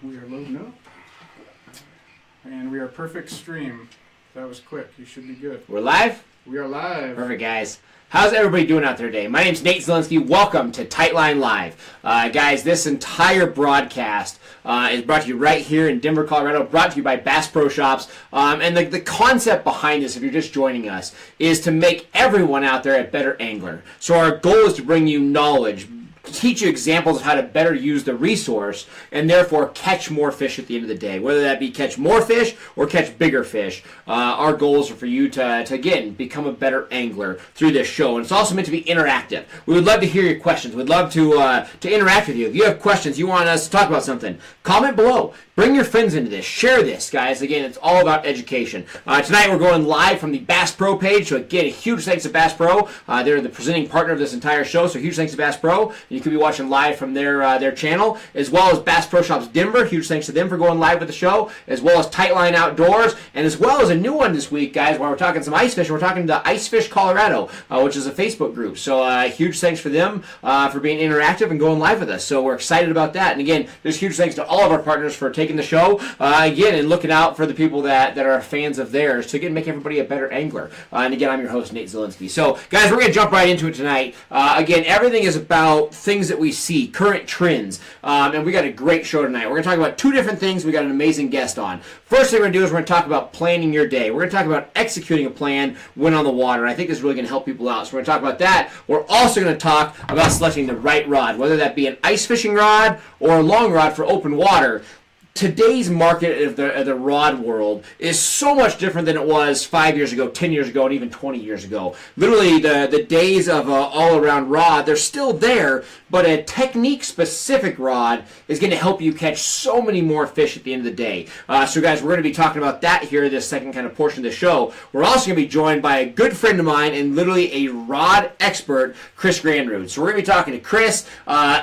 We are loading up. And we are perfect stream. That was quick. You should be good. We're live? We are live. Perfect, guys. How's everybody doing out there today? My name's Nate Zelinsky. Welcome to Tightline Live. Guys, this entire broadcast is brought to you right here in Denver, Colorado, brought to you by Bass Pro Shops. And the concept behind this, if you're just joining us, is to make everyone out there a better angler. So our goal is to bring you knowledge, teach you examples of how to better use the resource and therefore catch more fish at the end of the day. Whether that be catch more fish or catch bigger fish, our goals are for you to again, become a better angler through this show. And it's also meant to be interactive. We would love to hear your questions. We'd love to interact with you. If you have questions, you want us to talk about something, comment below. Bring your friends into this. Share this, guys. Again, it's all about education. Tonight we're going live from the Bass Pro page. So again, a huge thanks to Bass Pro. They're the presenting partner of this entire show. So huge thanks to Bass Pro. You could be watching live from their channel, as well as Bass Pro Shops Denver. Huge thanks to them for going live with the show, as well as Tightline Outdoors, and as well as a new one this week, guys, while we're talking some ice fishing. We're talking to Ice Fish Colorado, which is a Facebook group. So huge thanks for them for being interactive and going live with us. So we're excited about that. And again, there's huge thanks to all of our partners for taking the show, again, and looking out for the people that are fans of theirs to again make everybody a better angler. And again, I'm your host, Nate Zelinsky. So guys, we're going to jump right into it tonight. Again, everything is about things that we see, current trends, and we got a great show tonight. We're going to talk about two different things. We got an amazing guest on. First thing we're going to do is we're going to talk about planning your day. We're going to talk about executing a plan when on the water, and I think this is really going to help people out. So we're going to talk about that. We're also going to talk about selecting the right rod, whether that be an ice fishing rod or a long rod for open water. Today's market of the rod world is so much different than it was 5 years ago, 10 years ago, and even 20 years ago. Literally, the days of all-around rod, they're still there, but a technique-specific rod is going to help you catch so many more fish at the end of the day. So, guys, we're going to be talking about that here in this second kind of portion of the show. We're also going to be joined by a good friend of mine and literally a rod expert, Chris Granrud. So we're going to be talking to Chris,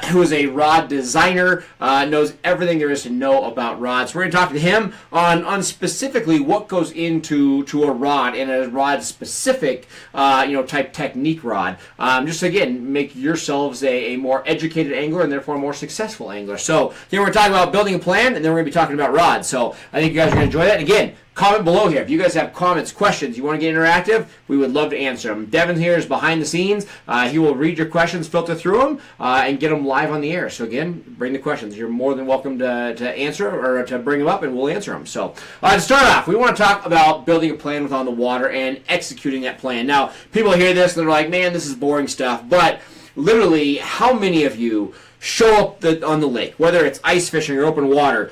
who is a rod designer, knows everything there is to know about rods. We're going to talk to him on specifically what goes into a rod and a rod specific type technique rod. Just again, make yourselves a more educated angler and therefore a more successful angler. So then we're talking about building a plan, and then we're going to be talking about rods. So I think you guys are going to enjoy that. And again, comment below here. If you guys have comments, questions, you want to get interactive, we would love to answer them. Devin here is behind the scenes. He will read your questions, filter through them, and get them live on the air. So again, bring the questions. You're more than welcome to answer or to bring them up, and we'll answer them. So to start off, we want to talk about building a plan with on the water and executing that plan. Now, people hear this and they're like, man, this is boring stuff. But literally, how many of you show up on the lake, whether it's ice fishing or open water,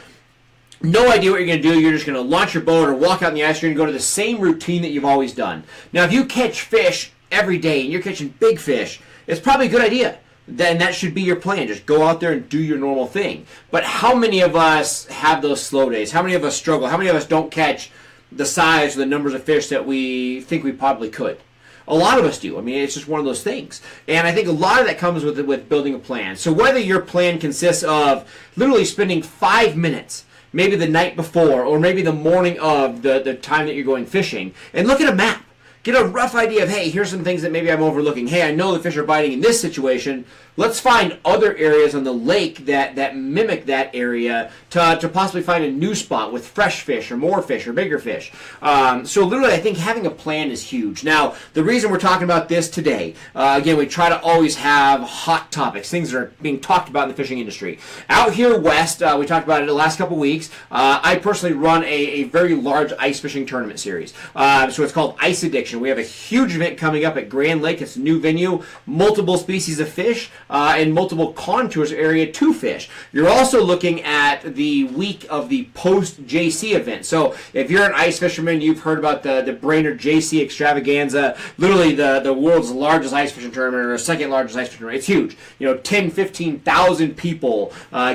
no idea what you're going to do, you're just going to launch your boat or walk out in the ice, you're going to go to the same routine that you've always done. Now, if you catch fish every day and you're catching big fish, it's probably a good idea. Then that should be your plan. Just go out there and do your normal thing. But how many of us have those slow days? How many of us struggle? How many of us don't catch the size or the numbers of fish that we think we probably could? A lot of us do. I mean, it's just one of those things. And I think a lot of that comes with building a plan. So whether your plan consists of literally spending 5 minutes, maybe the night before, or maybe the morning of the time that you're going fishing, and look at a map. Get a rough idea of, hey, here's some things that maybe I'm overlooking. Hey, I know the fish are biting in this situation. Let's find other areas on the lake that mimic that area to possibly find a new spot with fresh fish or more fish or bigger fish. So literally, I think having a plan is huge. Now, the reason we're talking about this today, again, we try to always have hot topics, things that are being talked about in the fishing industry. Out here west, we talked about it the last couple weeks, I personally run a very large ice fishing tournament series. So it's called Ice Addiction. We have a huge event coming up at Grand Lake. It's a new venue, multiple species of fish, and multiple contours area to fish. You're also looking at the week of the post-JC event. So if you're an ice fisherman, you've heard about the Brainerd JC Extravaganza, literally the world's largest ice fishing tournament, or second largest ice fishing tournament. It's huge. 10, 15,000 people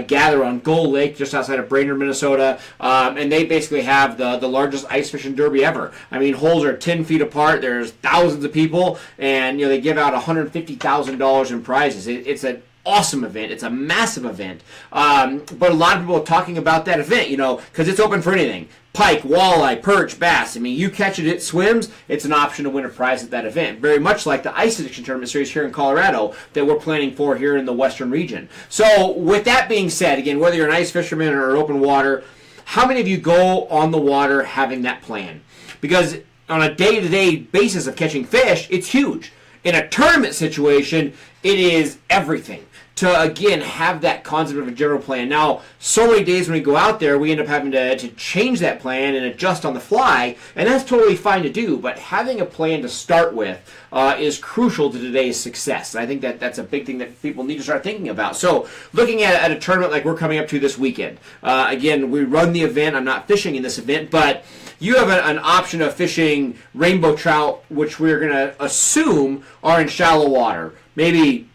gather on Gull Lake just outside of Brainerd, Minnesota, and they basically have the largest ice fishing derby ever. I mean, holes are 10 feet apart. There's thousands of people, and they give out $150,000 in prizes. It's an awesome event. It's a massive event. But a lot of people are talking about that event, because it's open for anything. Pike, walleye, perch, bass. I mean, you catch it, it swims, it's an option to win a prize at that event. Very much like the Ice Addiction Tournament Series here in Colorado that we're planning for here in the Western region. So with that being said, again, whether you're an ice fisherman or open water, how many of you go on the water having that plan? Because on a day-to-day basis of catching fish, it's huge. In a tournament situation, it is everything. To, again, have that concept of a general plan. Now, so many days when we go out there, we end up having to change that plan and adjust on the fly, and that's totally fine to do, but having a plan to start with is crucial to today's success. And I think that's a big thing that people need to start thinking about. So, looking at a tournament like we're coming up to this weekend, again, we run the event. I'm not fishing in this event, but you have an option of fishing rainbow trout, which we're going to assume are in shallow water. Maybe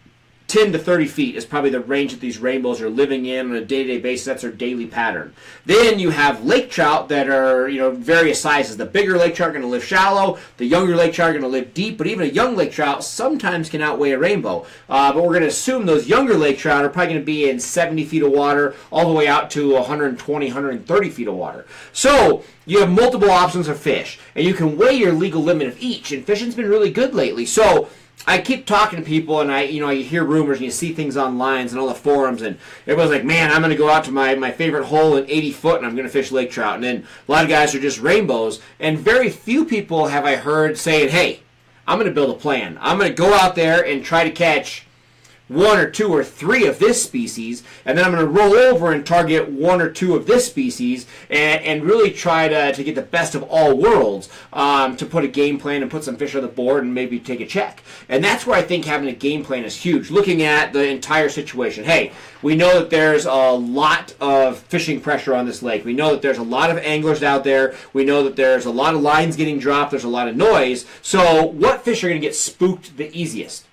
10 to 30 feet is probably the range that these rainbows are living in on a day-to-day basis. That's their daily pattern. Then you have lake trout that are, various sizes. The bigger lake trout are going to live shallow. The younger lake trout are going to live deep. But even a young lake trout sometimes can outweigh a rainbow. But we're going to assume those younger lake trout are probably going to be in 70 feet of water all the way out to 120, 130 feet of water. So you have multiple options of fish. And you can weigh your legal limit of each. And fishing's been really good lately. So I keep talking to people, and I hear rumors, and you see things on lines and all the forums, and everybody's like, man, I'm going to go out to my favorite hole in 80 foot, and I'm going to fish lake trout. And then a lot of guys are just rainbows, and very few people have I heard saying, hey, I'm going to build a plan. I'm going to go out there and try to catch 1 or 2 or 3 of this species, and then I'm going to roll over and target 1 or 2 of this species, and really try to get the best of all worlds, to put a game plan and put some fish on the board and maybe take a check. And that's where I think having a game plan is huge. Looking at the entire situation. Hey, we know that there's a lot of fishing pressure on this lake. We know that there's a lot of anglers out there. We know that there's a lot of lines getting dropped. There's a lot of noise. So what fish are going to get spooked the easiest?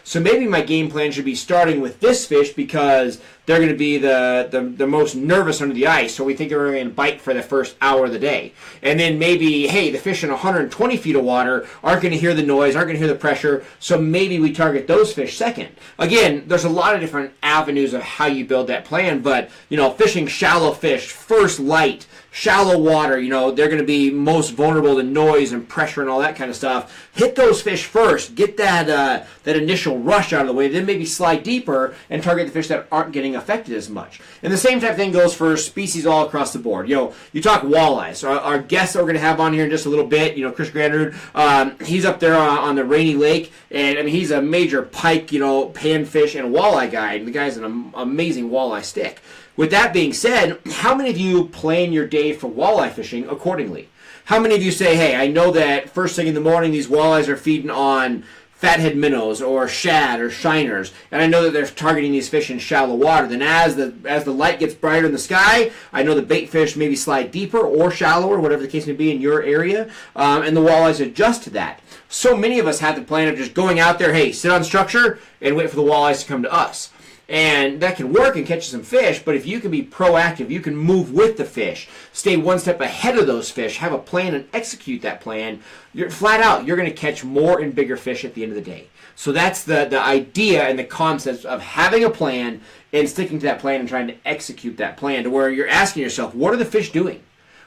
So maybe my game plan should be starting with this fish because they're going to be the most nervous under the ice, so we think they're going to bite for the first hour of the day. And then maybe, hey, the fish in 120 feet of water aren't going to hear the noise, aren't going to hear the pressure, so maybe we target those fish second. Again, there's a lot of different avenues of how you build that plan, but, fishing shallow fish, first light, shallow water, they're going to be most vulnerable to noise and pressure and all that kind of stuff. Hit those fish first. Get that initial rush out of the way. Then maybe slide deeper and target the fish that aren't getting affected as much. And the same type of thing goes for species all across the board. You talk walleyes. So our guest that we're going to have on here in just a little bit, Chris Granrud, he's up there on the Rainy Lake, and he's a major pike, panfish and walleye guy. And the guy's an amazing walleye stick. With that being said, how many of you plan your day for walleye fishing accordingly? How many of you say, hey, I know that first thing in the morning these walleyes are feeding on fathead minnows or shad or shiners, and I know that they're targeting these fish in shallow water. Then as the light gets brighter in the sky, I know the bait fish maybe slide deeper or shallower, whatever the case may be in your area, and the walleyes adjust to that. So many of us have the plan of just going out there, hey, sit on structure and wait for the walleyes to come to us. And that can work and catch some fish, but if you can be proactive, you can move with the fish, stay one step ahead of those fish, have a plan and execute that plan, you're flat out, you're going to catch more and bigger fish at the end of the day. So that's the idea and the concept of having a plan and sticking to that plan and trying to execute that plan to where you're asking yourself, what are the fish doing?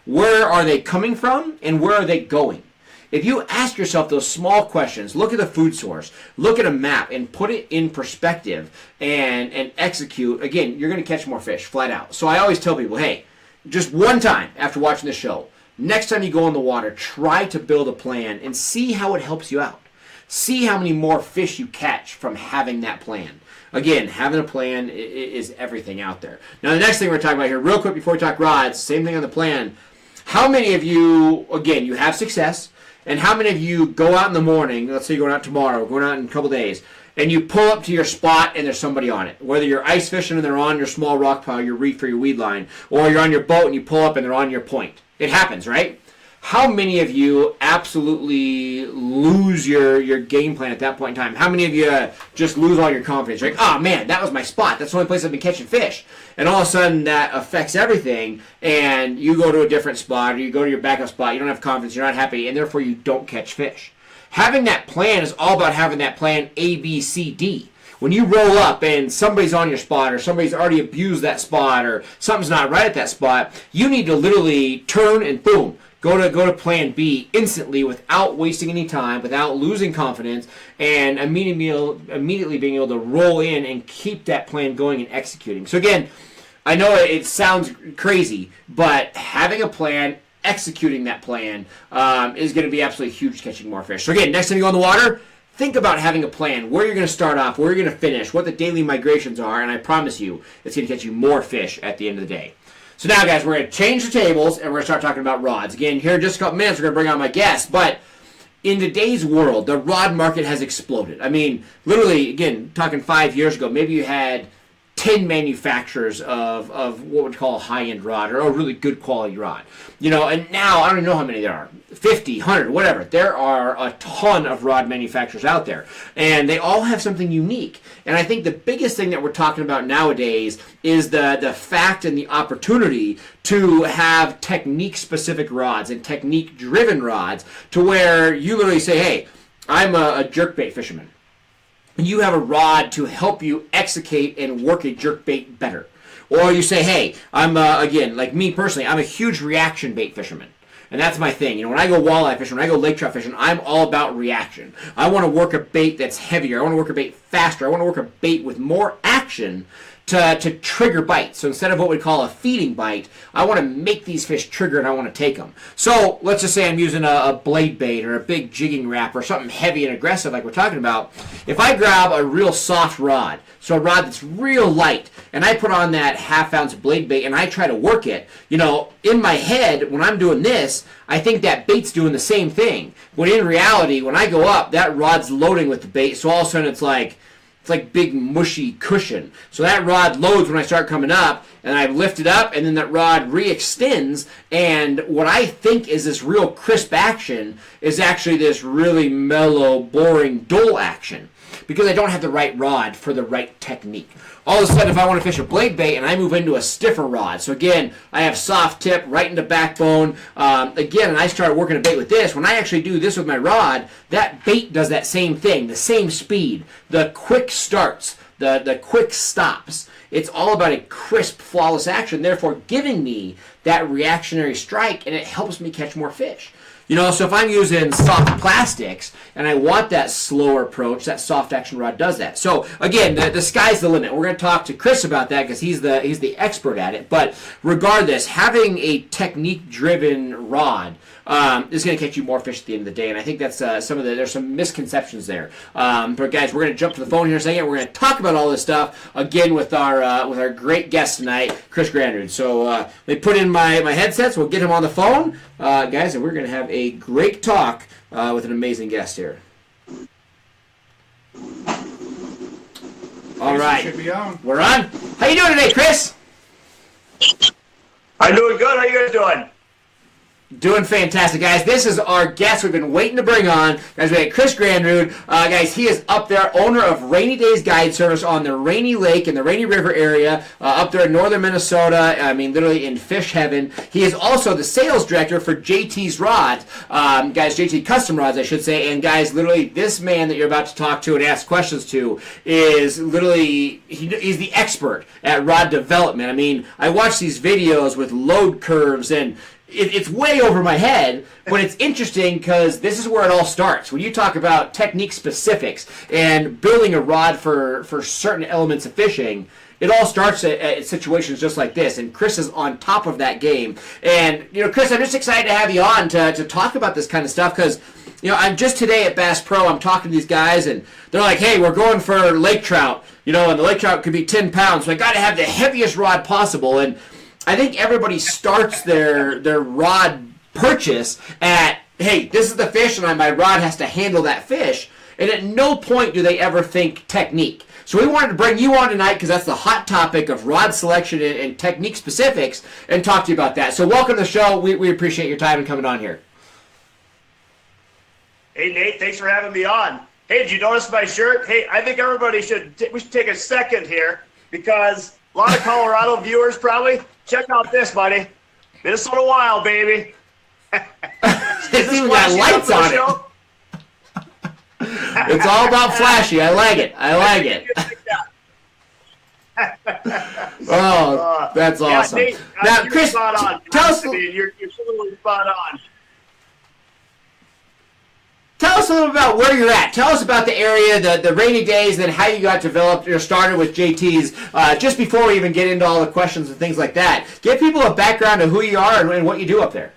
Where are they coming from and where are they going? If you ask yourself those small questions, look at the food source, look at a map, and put it in perspective and execute, again, you're going to catch more fish, flat out. So I always tell people, hey, just one time after watching the show, next time you go in the water, try to build a plan and see how it helps you out. See how many more fish you catch from having that plan. Again, having a plan is everything out there. Now, the next thing we're talking about here, real quick before we talk rods, same thing on the plan. How many of you, again, you have success, and how many of you go out in the morning, let's say you're going out tomorrow, going out in a couple days, and you pull up to your spot and there's somebody on it. Whether you're ice fishing and they're on your small rock pile, your reef or your weed line, or you're on your boat and you pull up and they're on your point. It happens, right? How many of you absolutely lose your game plan at that point in time? How many of you just lose all your confidence? You're like, oh man, that was my spot. That's the only place I've been catching fish. And all of a sudden that affects everything, and you go to a different spot, or you go to your backup spot, you don't have confidence, you're not happy, and therefore you don't catch fish. Having that plan is all about having that plan A, B, C, D. when you roll up and somebody's on your spot or somebody's already abused that spot or something's not right at that spot, you need to literally turn and boom, go to plan B instantly without wasting any time, without losing confidence, and immediately being able to roll in and keep that plan going and executing. So again, I know it sounds crazy, but having a plan, executing that plan is going to be absolutely huge to catching more fish. So again, next time you go in the water, think about having a plan, where you're going to start off, where you're going to finish, what the daily migrations are, and I promise you, it's going to catch you more fish at the end of the day. So now, guys, we're going to change the tables, and we're going to start talking about rods. Again, here in just a couple minutes, we're going to bring on my guest, but in today's world, the rod market has exploded. I mean, literally, again, talking 5 years ago, maybe you had 10 manufacturers of what we'd call a high-end rod or a really good quality rod. And now, I don't even know how many there are, 50, 100, whatever. There are a ton of rod manufacturers out there, and they all have something unique. And I think the biggest thing that we're talking about nowadays is the fact and the opportunity to have technique-specific rods and technique-driven rods to where you literally say, hey, I'm a jerkbait fisherman. You have a rod to help you execute and work a jerkbait better. Or you say, hey, I'm, again, like me personally, I'm a huge reaction bait fisherman. And that's my thing. When I go walleye fishing, when I go lake trout fishing, I'm all about reaction. I want to work a bait that's heavier. I want to work a bait faster. I want to work a bait with more action to trigger bites. So instead of what we call a feeding bite, I want to make these fish trigger and I want to take them. So let's just say I'm using a blade bait or a big jigging wrap or something heavy and aggressive like we're talking about. If I grab a real soft rod, so a rod that's real light, and I put on that half-ounce blade bait and I try to work it, in my head, when I'm doing this, I think that bait's doing the same thing. When in reality, when I go up, that rod's loading with the bait, so all of a sudden it's like big mushy cushion. So that rod loads when I start coming up, and I lift it up, and then that rod re-extends, and what I think is this real crisp action is actually this really mellow, boring, dull action, because I don't have the right rod for the right technique. All of a sudden, if I want to fish a blade bait and I move into a stiffer rod, so again, I have soft tip right into backbone, again, and I start working a bait with this, when I actually do this with my rod, that bait does that same thing, the same speed, the quick starts, the quick stops. It's all about a crisp, flawless action, therefore giving me that reactionary strike, and it helps me catch more fish. So if I'm using soft plastics and I want that slower approach, that soft action rod does that. So again, the sky's the limit. We're going to talk to Chris about that because he's the expert at it. But regardless, having a technique-driven rod is going to catch you more fish at the end of the day, and I think that's there's some misconceptions there. But guys, we're going to jump to the phone here in a second. We're going to talk about all this stuff again with our great guest tonight, Chris Granrud. So let me put in my headsets. We'll get him on the phone, guys, and we're going to have a great talk with an amazing guest here. All right, should be on. We're on. How you doing today, Chris? I'm doing good. How you guys doing? Doing fantastic, guys. This is our guest we've been waiting to bring on. Guys, we got Chris Granrud. Guys, he is up there, owner of Rainydaze Guide Service on the Rainy Lake and the Rainy River area, up there in northern Minnesota. I mean, literally in fish heaven. He is also the sales director for JT's Rods. Guys, JT Custom Rods, I should say. And guys, literally, this man that you're about to talk to and ask questions to is literally, he's the expert at rod development. I mean, I watch these videos with load curves and it's way over my head, but it's interesting because this is where it all starts. When you talk about technique specifics and building a rod for certain elements of fishing, it all starts at situations just like this, and Chris is on top of that game. And, Chris, I'm just excited to have you on to talk about this kind of stuff because, I'm just today at Bass Pro, I'm talking to these guys, and they're like, hey, we're going for lake trout, and the lake trout could be 10 pounds, so I got to have the heaviest rod possible. And I think everybody starts their rod purchase at, hey, this is the fish and my rod has to handle that fish. And at no point do they ever think technique. So we wanted to bring you on tonight because that's the hot topic of rod selection and technique specifics and talk to you about that. So welcome to the show. We appreciate your time and coming on here. Hey, Nate, thanks for having me on. Hey, did you notice my shirt? Hey, I think everybody should take a second here because a lot of Colorado viewers probably. Check out this, buddy. Minnesota Wild, baby. It's even got lights on it. It's all about flashy. I like it. Oh, that's awesome. Yeah, Nate, now, you're Chris, spot on. tell us. You're totally spot on. Tell us a little about where you're at. Tell us about the area, the rainy days, and how you got developed or started with JT's. Just before we even get into all the questions and things like that, give people a background of who you are and what you do up there.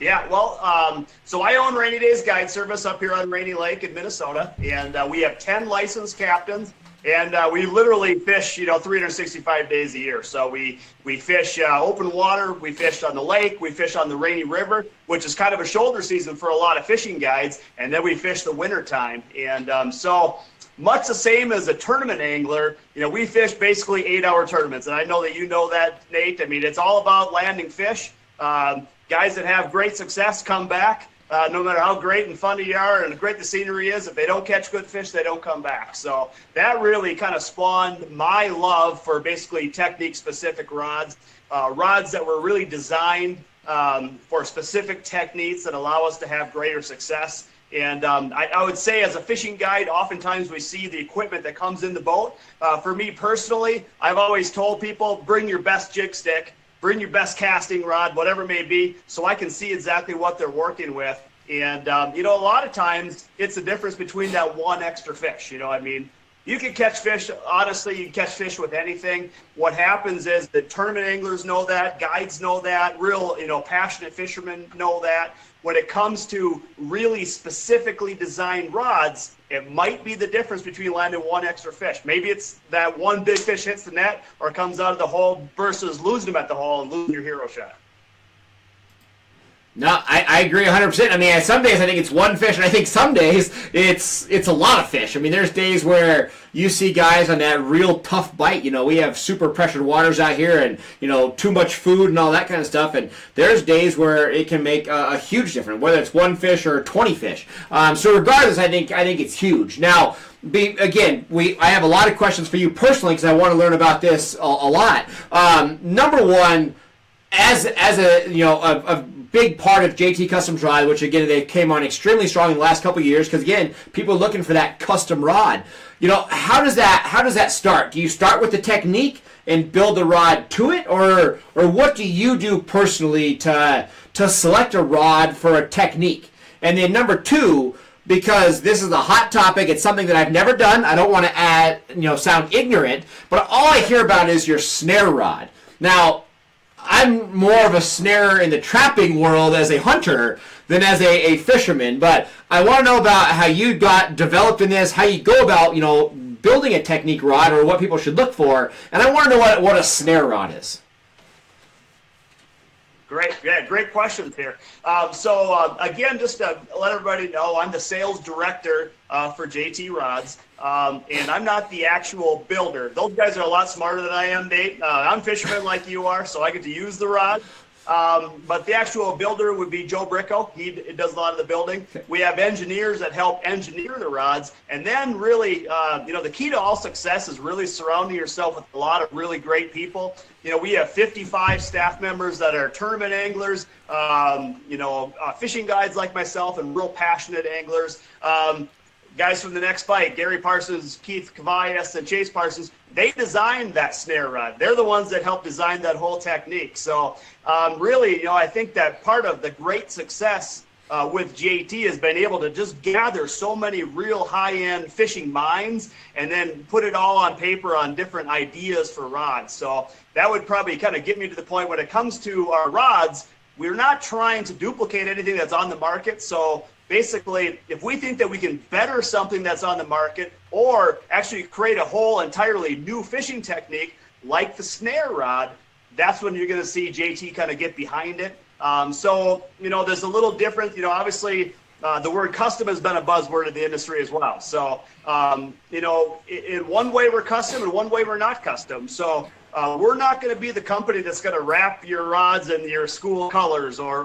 Yeah, well, so I own Rainydaze Guide Service up here on Rainy Lake in Minnesota, and we have 10 licensed captains, and we literally fish, 365 days a year. So we fish open water, we fish on the lake, we fish on the Rainy River, which is kind of a shoulder season for a lot of fishing guides, and then we fish the winter time. And so much the same as a tournament angler, we fish basically 8-hour tournaments, and I know that you know that, Nate. I mean, it's all about landing fish. Guys that have great success come back, no matter how great and fun you are and great the scenery is. If they don't catch good fish, they don't come back. So that really kind of spawned my love for basically technique-specific rods, rods that were really designed for specific techniques that allow us to have greater success. And I would say as a fishing guide, oftentimes we see the equipment that comes in the boat. For me personally, I've always told people, bring your best jig stick. Bring your best casting rod, whatever it may be, so I can see exactly what they're working with. And, a lot of times it's the difference between that one extra fish. I mean, you can catch fish, honestly, you can catch fish with anything. What happens is that tournament anglers know that, guides know that, real, passionate fishermen know that. When it comes to really specifically designed rods, it might be the difference between landing one extra fish. Maybe it's that one big fish hits the net or comes out of the hole versus losing them at the hole and losing your hero shot. No, I agree 100%. I mean, some days I think it's one fish, and I think some days it's a lot of fish. I mean, there's days where you see guys on that real tough bite. We have super pressured waters out here and, too much food and all that kind of stuff. And there's days where it can make a huge difference, whether it's one fish or 20 fish. So regardless, I think it's huge. Now, I have a lot of questions for you personally because I want to learn about this a lot. Number one, as a big part of JT Customs Rod, which again they came on extremely strong in the last couple of years because again people are looking for that custom rod. How does that start? Do you start with the technique and build the rod to it, or what do you do personally to select a rod for a technique? And then number two, because this is a hot topic, it's something that I've never done. I don't want to sound ignorant, but all I hear about is your snare rod. Now, I'm more of a snarer in the trapping world as a hunter than as a fisherman, but I want to know about how you got developed in this, how you go about, building a technique rod or what people should look for, and I want to know what a snare rod is. Great questions here. Again, just to let everybody know, I'm the sales director for JT Rods, and I'm not the actual builder. Those guys are a lot smarter than I am, Nate. I'm a fisherman like you are, so I get to use the rod. But the actual builder would be Joe Bricco. He does a lot of the building. We have engineers that help engineer the rods. And then really, the key to all success is really surrounding yourself with a lot of really great people. We have 55 staff members that are tournament anglers, fishing guides like myself and real passionate anglers. Guys from the Next Bite, Gary Parsons, Keith Cavallas, and Chase Parsons, they designed that snare rod. They're the ones that helped design that whole technique. So really, I think that part of the great success with JT has been able to just gather so many real high-end fishing minds and then put it all on paper on different ideas for rods. So that would probably kind of get me to the point when it comes to our rods, we're not trying to duplicate anything that's on the market. So basically, if we think that we can better something that's on the market or actually create a whole entirely new fishing technique like the snare rod, that's when you're going to see JT kind of get behind it. There's a little difference. Obviously, the word custom has been a buzzword in the industry as well. So, in one way we're custom and one way we're not custom. So we're not going to be the company that's going to wrap your rods in your school colors or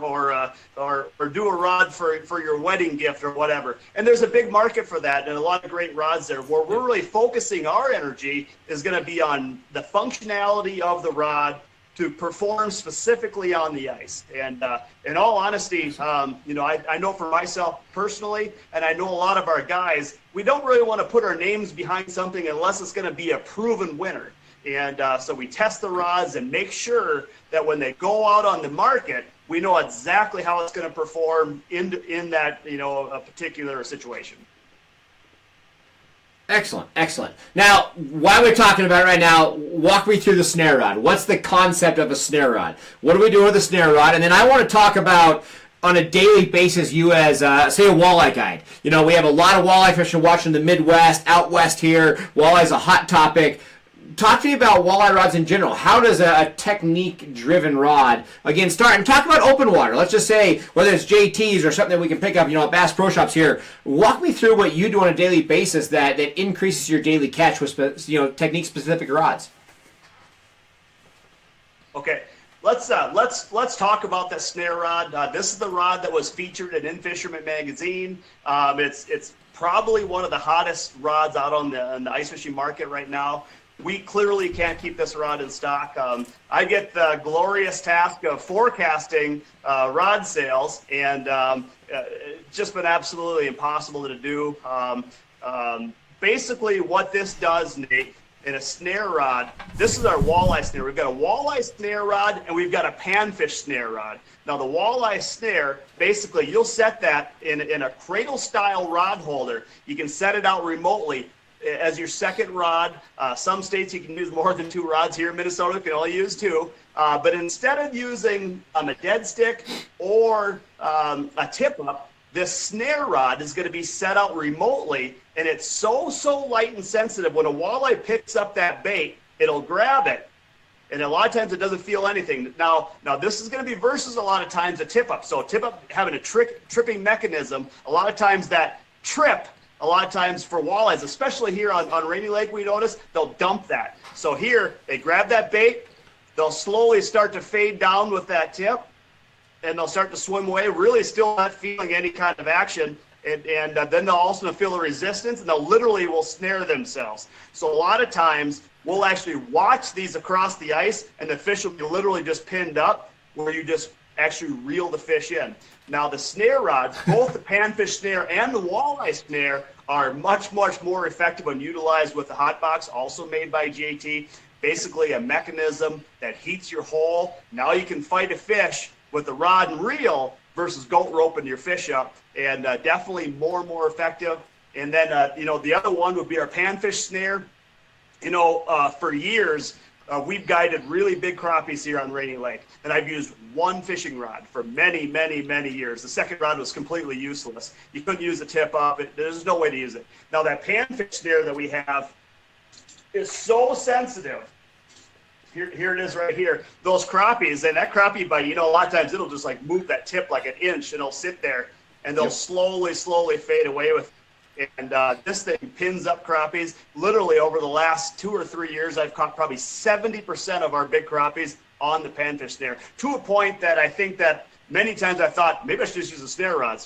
do a rod for your wedding gift or whatever. And there's a big market for that and a lot of great rods there. Where we're really focusing our energy is going to be on the functionality of the rod to perform specifically on the ice. And in all honesty, I know for myself personally, and I know a lot of our guys, we don't really want to put our names behind something unless it's going to be a proven winner. And so we test the rods and make sure that when they go out on the market, we know exactly how it's going to perform in that, a particular situation. Excellent, excellent. Now, while we're talking about it right now, walk me through the snare rod. What's the concept of a snare rod? What do we do with the snare rod? And then I want to talk about, on a daily basis, you as, say, a walleye guide. We have a lot of walleye fishing watching the Midwest, out west here. Walleye is a hot topic. Talk to me about walleye rods in general. How does a technique-driven rod, again, start? And talk about open water. Let's just say, whether it's JTs or something that we can pick up, at Bass Pro Shops here. Walk me through what you do on a daily basis that increases your daily catch with, technique-specific rods. Okay, let's talk about that snare rod. This is the rod that was featured in Fisherman magazine. It's probably one of the hottest rods out on the ice fishing market right now. We clearly can't keep this rod in stock. I get the glorious task of forecasting rod sales, and it's just been absolutely impossible to do. Basically, what this does, Nate, in a snare rod, this is our walleye snare. We've got a walleye snare rod, and we've got a panfish snare rod. Now, the walleye snare, basically, you'll set that in a cradle-style rod holder. You can set it out remotely as your second rod. Some states you can use more than 2 rods. Here in Minnesota, you can only use 2. But instead of using a dead stick or a tip-up, this snare rod is going to be set out remotely, and it's so light and sensitive. When a walleye picks up that bait, it'll grab it, and a lot of times it doesn't feel anything. Now this is going to be versus a lot of times a tip-up. So a tip-up having a tripping mechanism, a lot of times that trip, a lot of times for walleyes, especially here on Rainy Lake, we notice, they'll dump that. So here, they grab that bait, they'll slowly start to fade down with that tip, and they'll start to swim away, really still not feeling any kind of action. And then they'll also feel the resistance, and they'll literally will snare themselves. So a lot of times, we'll actually watch these across the ice, and the fish will be literally just pinned up, where you just actually reel the fish in. Now, the snare rods, both the panfish snare and the walleye snare, are much more effective when utilized with the hot box, also made by JT. Basically a mechanism that heats your hole. Now you can fight a fish with the rod and reel versus goat roping your fish up, and definitely more effective. And then, the other one would be our panfish snare. For years, we've guided really big crappies here on Rainy Lake, and I've used one fishing rod for many years. The second rod was completely useless. You couldn't use the tip up. There's no way to use it. Now, that panfish snare that we have is so sensitive. Here it is right here. Those crappies, and that crappie bite, a lot of times it'll just like move that tip like an inch, and it'll sit there, and they'll slowly fade away with it. And this thing pins up crappies. Literally over the last 2 or 3 years, I've caught probably 70% of our big crappies on the panfish snare, to a point that I think that many times I thought maybe I should just use a snare rod.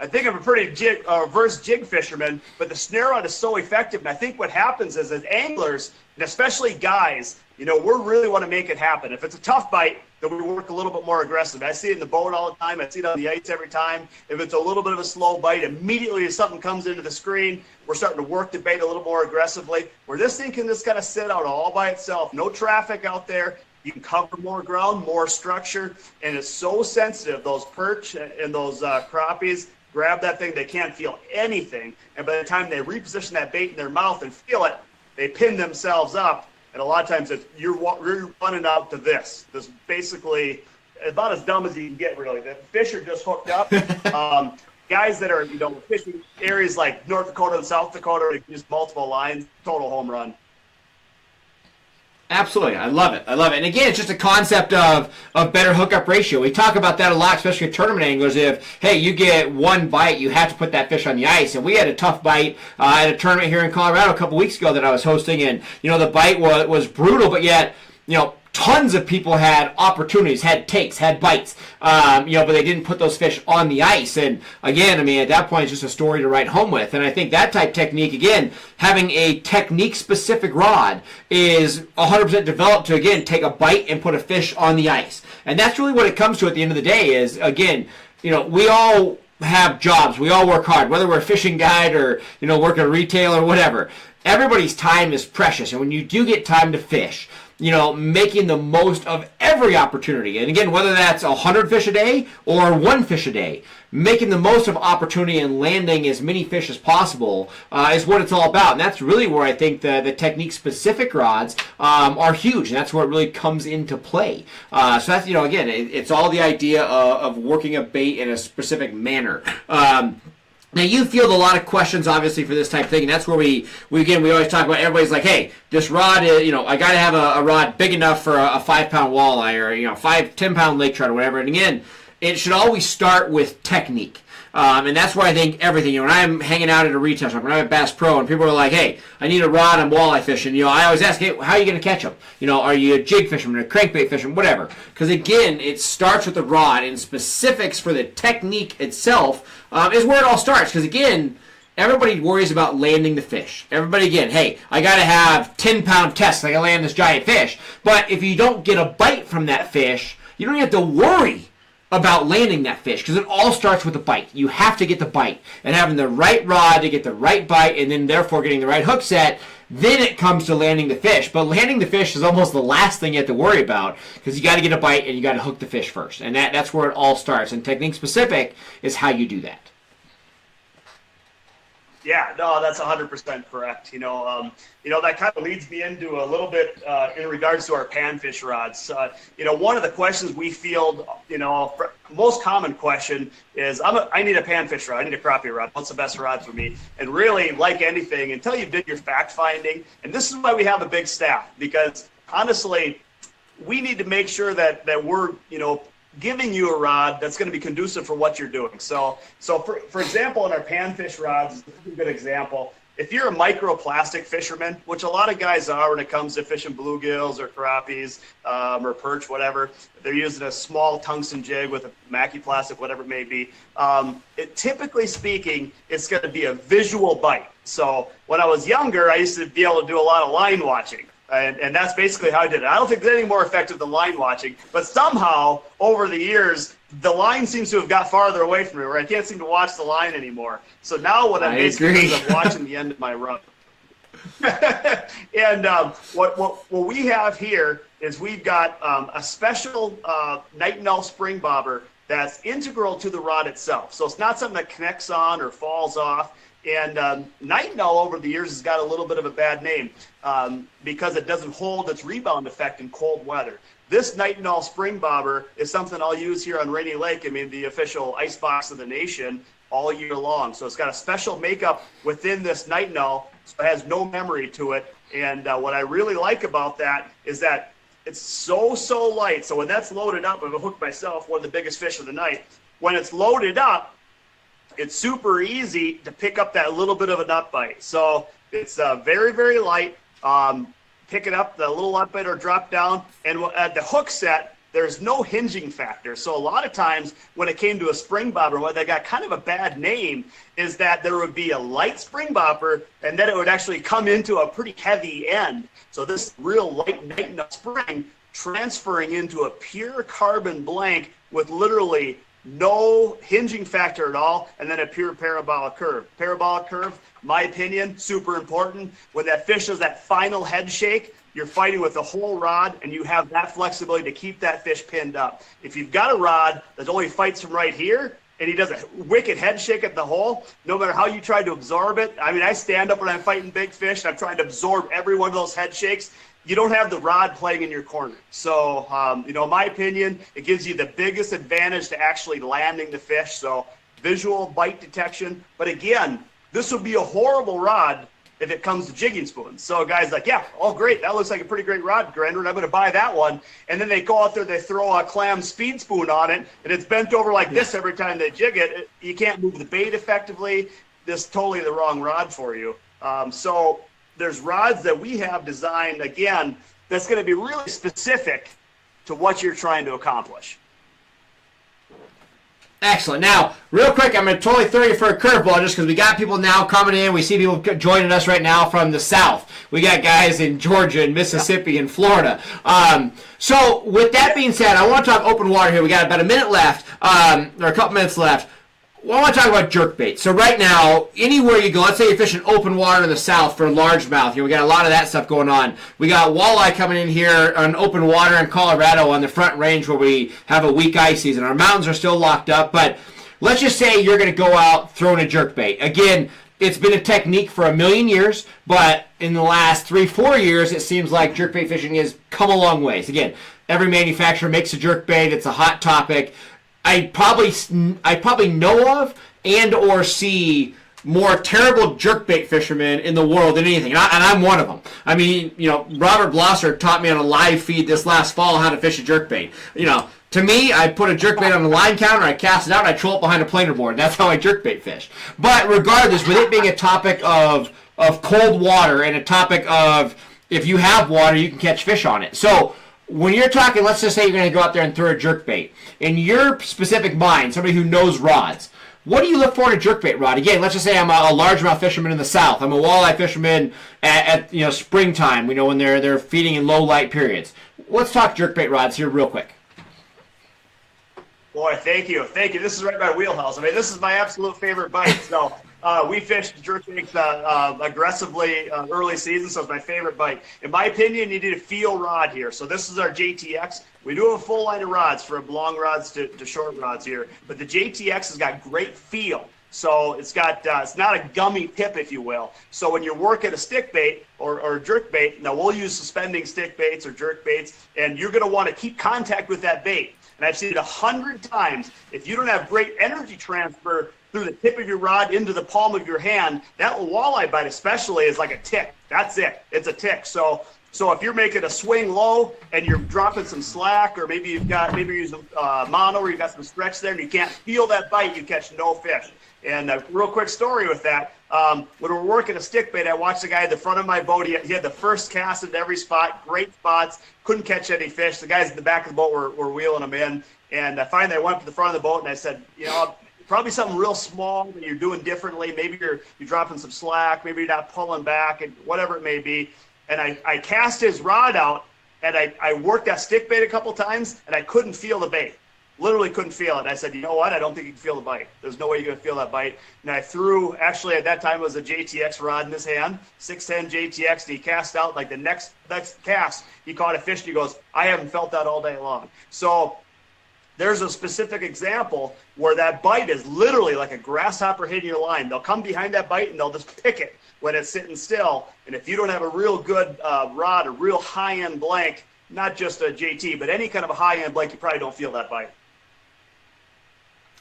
I think I'm a pretty reverse jig fisherman, but the snare rod is so effective. And I think what happens is, as anglers, and especially guys, we really want to make it happen. If it's a tough bite, then we work a little bit more aggressive. I see it in the boat all the time. I see it on the ice every time. If it's a little bit of a slow bite, immediately as something comes into the screen, we're starting to work the bait a little more aggressively. Where this thing can just kind of sit out all by itself. No traffic out there. You can cover more ground, more structure, and it's so sensitive. Those perch and those crappies grab that thing, they can't feel anything. And by the time they reposition that bait in their mouth and feel it, they pin themselves up. And a lot of times you're running out to this. This basically about as dumb as you can get, really. The fish are just hooked up. Guys that are fishing areas like North Dakota and South Dakota, they can use multiple lines, total home run. Absolutely. I love it. And again, it's just a concept of better hookup ratio. We talk about that a lot, especially with tournament anglers. If, hey, you get one bite, you have to put that fish on the ice. And we had a tough bite at a tournament here in Colorado a couple weeks ago that I was hosting. And, the bite was brutal, but yet, tons of people had opportunities, had takes, had bites, but they didn't put those fish on the ice. And again, I mean, at that point, it's just a story to write home with. And I think that type technique, again, having a technique-specific rod is 100% developed to, again, take a bite and put a fish on the ice. And that's really what it comes to at the end of the day is, again, we all have jobs. We all work hard, whether we're a fishing guide or, work at retail or whatever. Everybody's time is precious. And when you do get time to fish, making the most of every opportunity. And again, whether that's 100 fish a day or 1 fish a day, making the most of opportunity and landing as many fish as possible is what it's all about. And that's really where I think the technique-specific rods are huge. And that's where it really comes into play. So that's, again, it's all the idea of working a bait in a specific manner. Now, you field a lot of questions, obviously, for this type of thing, and that's where we always talk about, everybody's like, hey, this rod, I got to have a rod big enough for a 5-pound walleye or, 10-pound lake trout or whatever. And again, it should always start with technique. And that's where I think everything, when I'm hanging out at a retail shop, when I'm at Bass Pro, and people are like, hey, I need a rod, I'm walleye fishing, I always ask, hey, how are you going to catch them? Are you a jig fisherman, a crankbait fisherman, whatever? Because again, it starts with the rod, and specifics for the technique itself is where it all starts. Because again, everybody worries about landing the fish. Everybody, again, hey, I got to have 10-pound tests, I got to land this giant fish. But if you don't get a bite from that fish, you don't have to worry about landing that fish, because it all starts with the bite. You have to get the bite, and having the right rod to get the right bite, and then therefore getting the right hook set. Then it comes to landing the fish. But landing the fish is almost the last thing you have to worry about, because you got to get a bite and you got to hook the fish first, and that's where it all starts. And technique specific is how you do that. Yeah, no, that's 100% correct. That kind of leads me into a little bit in regards to our panfish rods. One of the questions we field, most common question is, I need a panfish rod, I need a crappie rod. What's the best rod for me? And really, like anything, until you did your fact finding, and this is why we have a big staff, because honestly, we need to make sure that we're, giving you a rod that's going to be conducive for what you're doing. So for example, in our panfish rods, a good example, if you're a microplastic fisherman, which a lot of guys are when it comes to fishing bluegills or crappies or perch, whatever, they're using a small tungsten jig with a Mackie plastic, whatever it may be. Typically speaking, it's going to be a visual bite. So when I was younger, I used to be able to do a lot of line watching. And that's basically how I did it. I don't think there's any more effective than line watching, but somehow over the years, the line seems to have got farther away from me, where I can't seem to watch the line anymore. So now what I'm basically doing is I'm watching the end of my run. And what we have here is we've got a special night and elf spring bobber that's integral to the rod itself. So it's not something that connects on or falls off. And Nightingale over the years has got a little bit of a bad name because it doesn't hold its rebound effect in cold weather. This Nightingale spring bobber is something I'll use here on Rainy Lake, the official ice box of the nation, all year long. So it's got a special makeup within this Nightingale, so it has no memory to it. And what I really like about that is that it's so light. So when that's loaded up, I've hooked myself one of the biggest fish of the night. When it's loaded up, it's super easy to pick up that little bit of a nut bite. So it's very, very light. Pick it up, the little nut bite or drop down. And at the hook set, there's no hinging factor. So a lot of times when it came to a spring bobber, what they got kind of a bad name is that there would be a light spring bobber and then it would actually come into a pretty heavy end. So this real light Nightingale spring transferring into a pure carbon blank with literally no hinging factor at all, and then a pure parabolic curve. Parabolic curve, my opinion, super important. When that fish does that final head shake, you're fighting with the whole rod, and you have that flexibility to keep that fish pinned up. If you've got a rod that only fights from right here, and he does a wicked head shake at the hole, no matter how you try to absorb it, I stand up when I'm fighting big fish, and I'm trying to absorb every one of those head shakes. You don't have the rod playing in your corner. So, in my opinion, it gives you the biggest advantage to actually landing the fish. So, visual bite detection. But again, this would be a horrible rod if it comes to jigging spoons. So, guys like, yeah, oh, great. That looks like a pretty great rod, Granrud. I'm going to buy that one. And then they go out there, they throw a clam speed spoon on it, and it's bent over like this every time they jig it. You can't move the bait effectively. This is totally the wrong rod for you. So there's rods that we have designed, again, that's going to be really specific to what you're trying to accomplish. Excellent. Now, real quick, I'm going to totally throw you for a curveball just because we got people now coming in. We see people joining us right now from the South. We got guys in Georgia and Mississippi and Florida. So with that being said, I want to talk open water here. We got about a minute left, or a couple minutes left. Well, I want to talk about jerkbait. So right now, anywhere you go, let's say you're fishing open water in the South for largemouth. We got a lot of that stuff going on. We got walleye coming in here on open water in Colorado on the Front Range where we have a weak ice season. Our mountains are still locked up, but let's just say you're going to go out throwing a jerkbait. Again, it's been a technique for a million years, but in the last 3-4 years, it seems like jerkbait fishing has come a long ways. Again, every manufacturer makes a jerkbait. It's a hot topic. I probably know of and or see more terrible jerkbait fishermen in the world than anything, and I'm one of them. I mean, Robert Blosser taught me on a live feed this last fall how to fish a jerkbait. To me, I put a jerkbait on the line counter, I cast it out, and I troll it behind a planer board. That's how I jerkbait fish. But regardless, with it being a topic of cold water and a topic of if you have water, you can catch fish on it. So when you're talking, let's just say you're going to go out there and throw a jerkbait. In your specific mind, somebody who knows rods, what do you look for in a jerkbait rod? Again, let's just say I'm a largemouth fisherman in the South. I'm a walleye fisherman at springtime, when they're feeding in low light periods. Let's talk jerkbait rods here real quick. Boy, thank you. This is right in my wheelhouse. I mean, this is my absolute favorite bite. So we fished jerkbaits aggressively early season, so it's my favorite bite. In my opinion, you need a feel rod here. So this is our JTX. We do have a full line of rods from long rods to short rods here, but the JTX has got great feel. So it's got it's not a gummy tip, if you will. So when you're working a stick bait or jerk bait, now we'll use suspending stick baits or jerk baits, and you're going to want to keep contact with that bait. And I've seen it 100 times. If you don't have great energy transfer through the tip of your rod into the palm of your hand, that walleye bite especially is like a tick. That's it. It's a tick. So if you're making a swing low and you're dropping some slack, or maybe you're using mono, or you've got some stretch there and you can't feel that bite, you catch no fish. And a real quick story with that, when we're working a stick bait, I watched the guy at the front of my boat. He had the first cast at every spot, great spots, couldn't catch any fish. The guys at the back of the boat were wheeling them in. And finally I went up to the front of the boat and I said, probably something real small that you're doing differently. Maybe you're dropping some slack, maybe you're not pulling back, and whatever it may be. And I cast his rod out, and I worked that stick bait a couple times, and I couldn't feel the bait. Literally couldn't feel it. I said, you know what? I don't think you can feel the bite. There's no way you're going to feel that bite. And I threw, actually at that time it was a JTX rod in his hand, 610 JTX, and he cast out like the next cast. He caught a fish, and he goes, I haven't felt that all day long. So there's a specific example where that bite is literally like a grasshopper hitting your line. They'll come behind that bite, and they'll just pick it when it's sitting still. And if you don't have a real good rod, a real high-end blank, not just a JT, but any kind of a high-end blank, you probably don't feel that bite.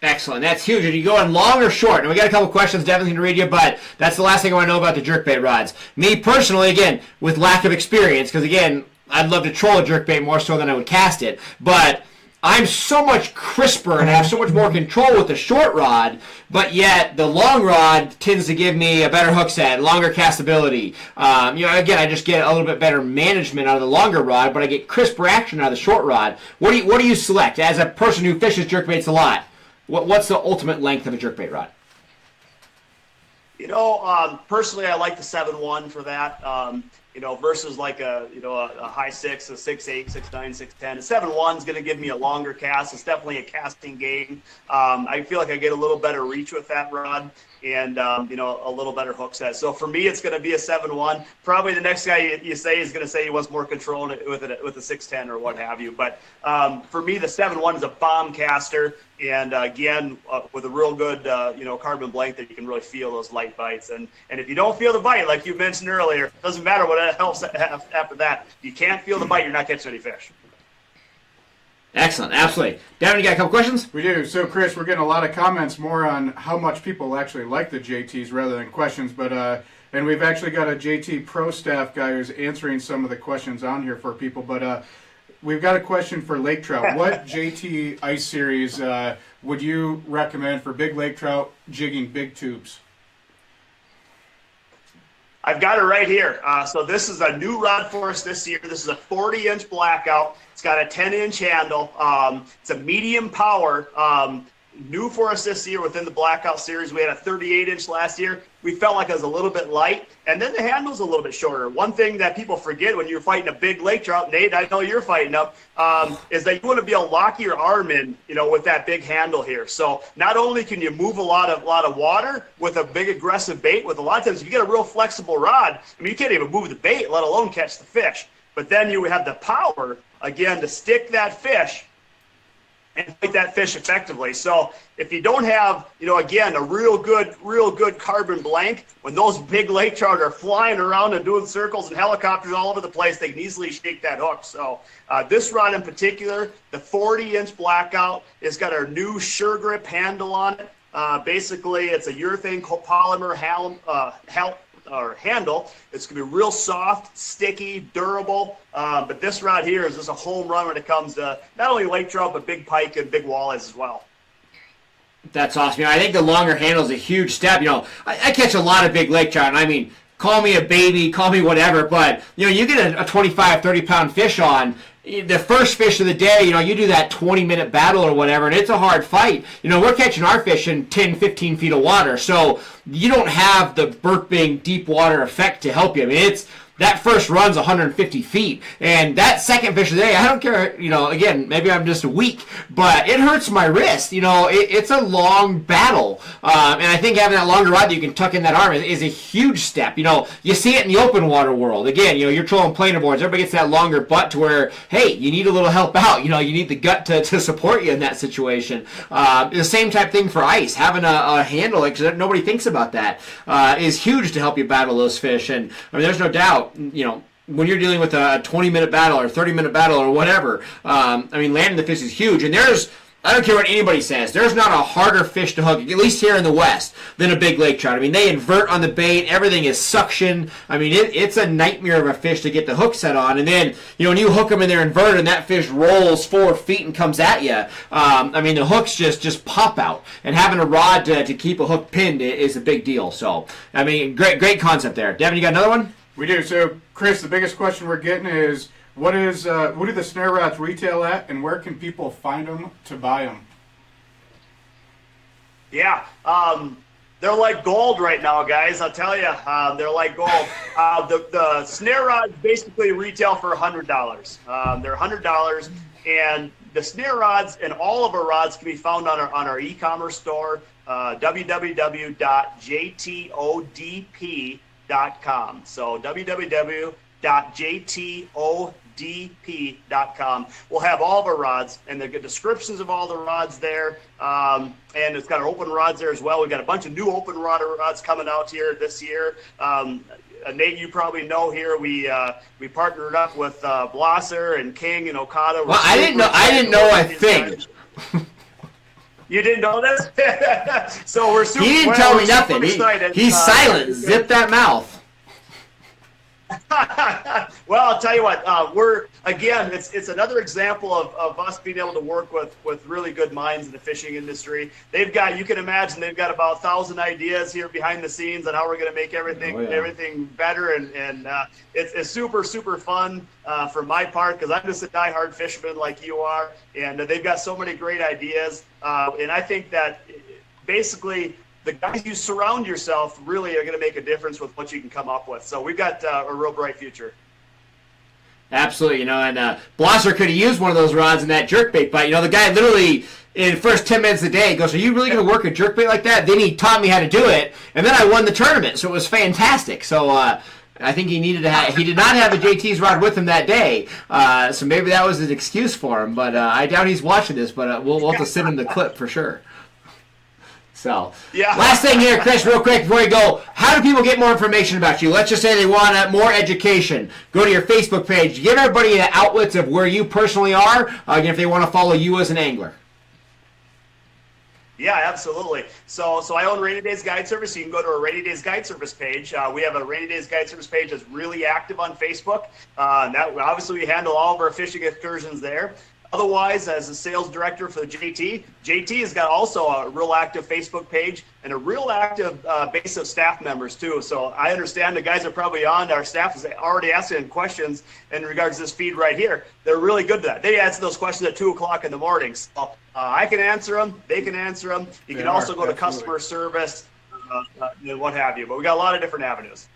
Excellent. That's huge. Are you going long or short? And we got a couple questions definitely to read you, but that's the last thing I want to know about the jerkbait rods. Me personally, again, with lack of experience, because again, I'd love to troll a jerkbait more so than I would cast it, but I'm so much crisper and I have so much more control with the short rod, but yet the long rod tends to give me a better hook set, longer castability. Again, I just get a little bit better management out of the longer rod, but I get crisper action out of the short rod. What do you select as a person who fishes jerkbaits a lot? What's the ultimate length of a jerkbait rod? Personally, I like the 7-1 for that. Versus like a high 6, a 6.8, 6.9, 6.10. A 7.1 is going to give me a longer cast. It's definitely a casting game. I feel like I get a little better reach with that rod, and a little better hook set. So for me, it's going to be a 7.1. Probably the next guy you say is going to say he wants more control with a 6.10 or what have you. But for me, the 7.1 is a bomb caster, and again, with a real good carbon blank that you can really feel those light bites. And if you don't feel the bite, like you mentioned earlier, it doesn't matter what else after that. If you can't feel the bite, you're not catching any fish. Excellent, absolutely. Devin, you got a couple questions? We do. So, Chris, we're getting a lot of comments more on how much people actually like the JTs rather than questions. But and we've actually got a JT Pro staff guy who's answering some of the questions on here for people. But we've got a question for lake trout. What JT ice series would you recommend for big lake trout jigging big tubes? I've got it right here. So this is a new rod for us this year. This is a 40-inch blackout. It's got a 10-inch handle. It's a medium power. New for us this year within the blackout series. We had a 38-inch last year. We felt like it was a little bit light, and then the handle's a little bit shorter. One thing that people forget when you're fighting a big lake trout, Nate, I know you're fighting them, is that you want to be able to lock your arm in, with that big handle here. So not only can you move a lot of water with a big aggressive bait, with a lot of times if you get a real flexible rod, you can't even move the bait, let alone catch the fish. But then you have the power, again, to stick that fish and fight that fish effectively. So if you don't have, again, a real good carbon blank, when those big lake trout are flying around and doing circles and helicopters all over the place, they can easily shake that hook. So this rod in particular, the 40-inch blackout, has got our new Sure Grip handle on it. Basically, it's a urethane polymer handle. It's going to be real soft, sticky, durable. But this rod here is just a home run when it comes to not only lake trout, but big pike and big walleyes as well. That's awesome. I think the longer handle is a huge step. I catch a lot of big lake trout, and call me a baby, call me whatever, but you get a 25, 30-pound fish on. The first fish of the day, you do that 20-minute battle or whatever, and it's a hard fight. We're catching our fish in 10, 15 feet of water, so you don't have the burping deep water effect to help you. That first run's 150 feet, and that second fish of the day, I don't care, again, maybe I'm just weak, but it hurts my wrist. It's a long battle, and I think having that longer rod that you can tuck in that arm is a huge step. You see it in the open water world. Again, you're trolling planer boards, everybody gets that longer butt to where, hey, you need a little help out. You need the gut to support you in that situation. The same type thing for ice. Having a handle, like nobody thinks about that, is huge to help you battle those fish, and there's no doubt, when you're dealing with a 20-minute battle or 30-minute battle or whatever, landing the fish is huge. And I don't care what anybody says, there's not a harder fish to hook, at least here in the West, than a big lake trout. They invert on the bait, everything is suction. It's a nightmare of a fish to get the hook set on. And then, when you hook them in their invert and that fish rolls 4 feet and comes at you, the hooks just pop out. And having a rod to keep a hook pinned is a big deal. So, great concept there. Devin, you got another one? We do. So, Chris, the biggest question we're getting is, what do the snare rods retail at, and where can people find them to buy them? Yeah, they're like gold right now, guys. I'll tell you, they're like gold. The snare rods basically retail for $100. They're $100, and the snare rods and all of our rods can be found on our e-commerce store, www.jtodp.com. So www.jtodp.com. We'll have all of our rods and the descriptions of all the rods there. And it's got our open rods there as well. We've got a bunch of new open rods coming out here this year. Nate, you probably know here we partnered up with Blosser and King and Okada. Well, I didn't know a thing. You didn't know this? So we're super. He didn't tell me nothing. He's silent. Zip that mouth. Well, I'll tell you what. It's another example of us being able to work with really good minds in the fishing industry. You can imagine they've got about 1,000 ideas here behind the scenes on how we're going to make everything better, and it's super fun for my part, because I'm just a diehard fisherman like you are, and they've got so many great ideas, and I think that basicically the guys you surround yourself really are going to make a difference with what you can come up with. So we've got a real bright future. Absolutely, and Blosser could have used one of those rods in that jerkbait bite. The guy literally, in the first 10 minutes of the day, goes, "Are you really going to work a jerkbait like that?" Then he taught me how to do it, and then I won the tournament, so it was fantastic. So I think he did not have a JT's rod with him that day, so maybe that was an excuse for him, but I doubt he's watching this, but we'll have to send him the clip for sure. So, yeah. Last thing here, Chris, real quick before we go, how do people get more information about you? Let's just say they want more education. Go to your Facebook page. Give everybody the outlets of where you personally are, if they want to follow you as an angler. Yeah, absolutely. So I own Rainydaze Guide Service. You can go to our Rainydaze Guide Service page. We have a Rainydaze Guide Service page that's really active on Facebook. That obviously we handle all of our fishing excursions there. Otherwise, as a sales director for the JT has got also a real active Facebook page and a real active base of staff members too. So I understand the guys are probably on. Our staff is already asking questions in regards to this feed right here. They're really good at that. They answer those questions at 2 o'clock in the morning. So I can answer them. They can answer them. You can also go to customer service, what have you. But we got a lot of different avenues.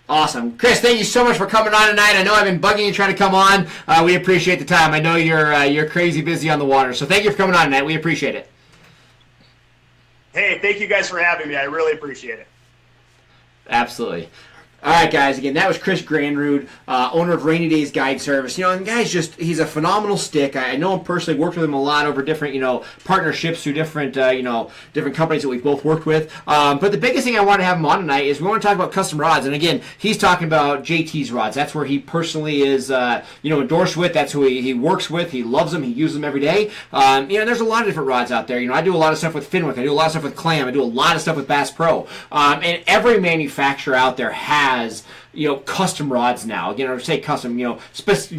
Awesome. Chris, thank you so much for coming on tonight. I know I've been bugging you trying to come on. We appreciate the time. I know you're crazy busy on the water. So thank you for coming on tonight. We appreciate it. Hey, thank you guys for having me. I really appreciate it. Absolutely. All right, guys. Again, that was Chris Granrud, owner of Rainydaze Guide Service. You know, and the guy's he's a phenomenal stick. I know him personally, worked with him a lot over different, partnerships through different, different companies that we've both worked with. But the biggest thing I want to have him on tonight is we want to talk about custom rods. And again, he's talking about JT's rods. That's where he personally is, endorsed with. That's who he works with. He loves them. He uses them every day. There's a lot of different rods out there. I do a lot of stuff with Finwick. I do a lot of stuff with Clam. I do a lot of stuff with Bass Pro. And every manufacturer out there has custom rods now. Again, I would say custom,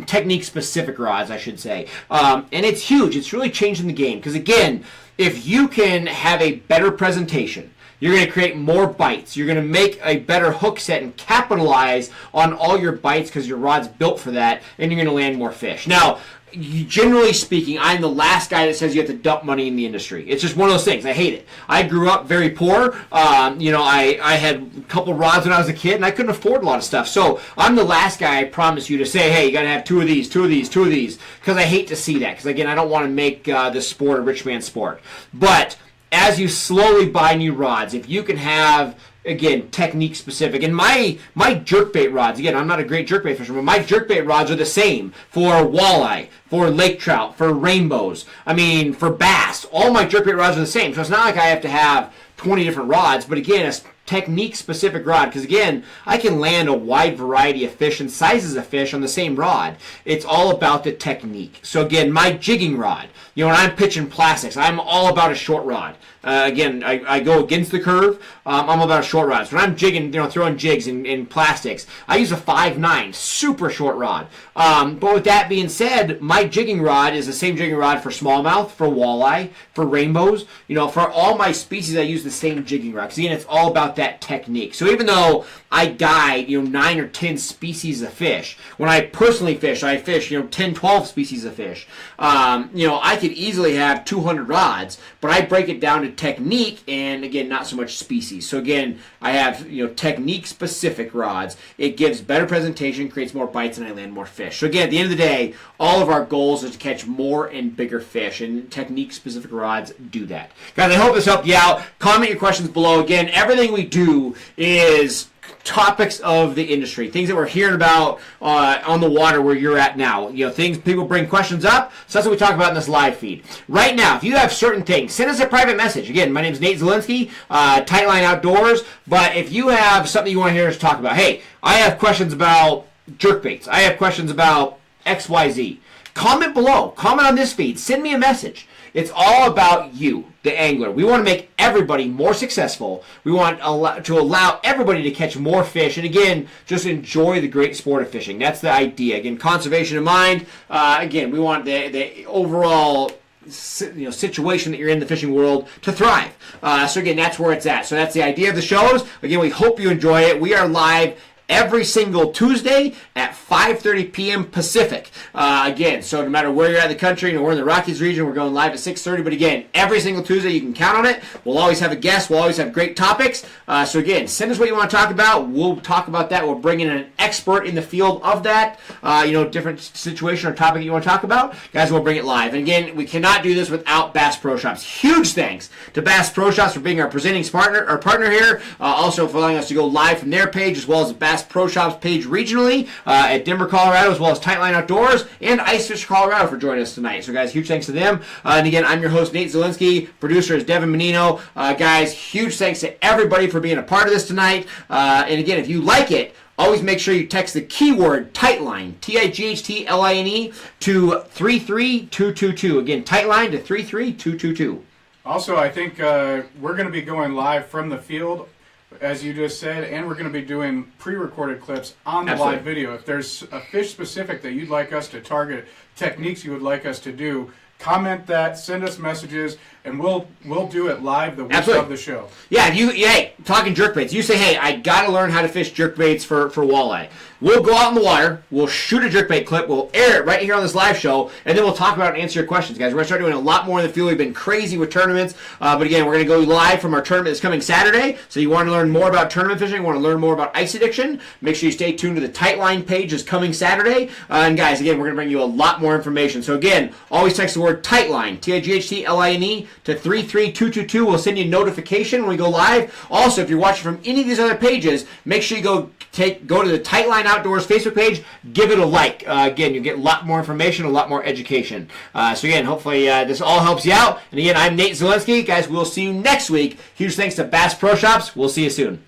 technique-specific rods, I should say. And it's huge. It's really changing the game. Because, again, if you can have a better presentation, you're going to create more bites. You're going to make a better hook set and capitalize on all your bites because your rod's built for that, and you're going to land more fish. Now, generally speaking, I'm the last guy that says you have to dump money in the industry. It's just one of those things. I hate it. I grew up very poor. I had a couple rods when I was a kid, and I couldn't afford a lot of stuff. So I'm the last guy, I promise you, to say, hey, you got to have two of these, because I hate to see that. Because, again, I don't want to make this sport a rich man's sport. But as you slowly buy new rods, if you can have, again, technique specific. And my jerkbait rods, again, I'm not a great jerkbait fisherman, but my jerkbait rods are the same for walleye, for lake trout, for rainbows, for bass. All my jerkbait rods are the same. So it's not like I have to have 20 different rods, but again, a technique specific rod, because again, I can land a wide variety of fish and sizes of fish on the same rod. It's all about the technique. So again, my jigging rod, when I'm pitching plastics, I'm all about a short rod. Again, I go against the curve. I'm all about a short rod. So when I'm jigging, throwing jigs in plastics, I use a 5.9, super short rod. But with that being said, my jigging rod is the same jigging rod for smallmouth, for walleye, for rainbows. For all my species, I use the same jigging rod. Because again, it's all about that technique. So even though I guide, 9 or 10 species of fish, when I personally fish, I fish, 10, 12 species of fish. I could easily have 200 rods, but I break it down to technique and, again, not so much species. So again, I have technique specific rods. It gives better presentation, creates more bites, and I land more fish. So again, at the end of the day, all of our goals is to catch more and bigger fish, and technique specific rods do that. Guys, I hope this helped you out. Comment your questions below. Again, everything we do is topics of the industry, things that we're hearing about on the water where you're at now. Things people bring questions up, so that's what we talk about in this live feed. Right now, if you have certain things, send us a private message. Again, my name is Nate Zelinsky, Tightline Outdoors, but if you have something you want to hear us talk about, hey, I have questions about jerkbaits, I have questions about XYZ, comment below, comment on this feed, send me a message. It's all about you, the angler. We want to make everybody more successful. We want to allow everybody to catch more fish. And again, just enjoy the great sport of fishing. That's the idea. Again, conservation in mind. Again, we want the overall situation that you're in the fishing world to thrive. So again, that's where it's at. So that's the idea of the shows. Again, we hope you enjoy it. We are live every single Tuesday at 5:30 p.m. Pacific. Again, so no matter where you're at in the country, we're in the Rockies region, we're going live at 6:30. But again, every single Tuesday, you can count on it. We'll always have a guest. We'll always have great topics. So again, send us what you want to talk about. We'll talk about that. We'll bring in an expert in the field of that, different situation or topic you want to talk about. Guys, we'll bring it live. And again, we cannot do this without Bass Pro Shops. Huge thanks to Bass Pro Shops for being our presenting partner here. Also for allowing us to go live from their page, as well as the Bass Pro Shops page regionally at Denver, Colorado, as well as Tightline Outdoors and Ice Fish Colorado for joining us tonight. So guys, huge thanks to them. And again, I'm your host, Nate Zelinsky. Producer is Devin Menino. Guys, huge thanks to everybody for being a part of this tonight. And again, if you like it, always make sure you text the keyword Tightline, T-I-G-H-T-L-I-N-E, to 33222. Again, Tightline to 33222. Also, I think we're going to be going live from the field as you just said, and we're going to be doing pre-recorded clips on the Absolutely. live video. If there's a fish specific that you'd like us to target, techniques you would like us to do, comment that, send us messages, and we'll do it live the week Absolutely. of the show. Yeah, hey, talking jerkbaits. You say, hey, I got to learn how to fish jerkbaits for walleye. We'll go out in the water, we'll shoot a jerkbait clip, we'll air it right here on this live show, and then we'll talk about it and answer your questions, guys. We're going to start doing a lot more in the field. We've been crazy with tournaments, but again, we're going to go live from our tournament that's coming Saturday. So you want to learn more about tournament fishing, you want to learn more about ice addiction, make sure you stay tuned to the Tightline page is coming Saturday. And guys, again, we're going to bring you a lot more information. So again, always text the word Tightline, T-I-G-H-T-L-I-N-E, to 33222. We'll send you a notification when we go live. Also, if you're watching from any of these other pages, make sure you go to the Tightline Outdoors Facebook page, give it a like. Again, you get a lot more information, a lot more education. So again, hopefully this all helps you out. And again, I'm Nate Zelinsky. Guys, we'll see you next week. Huge thanks to Bass Pro Shops. We'll see you soon.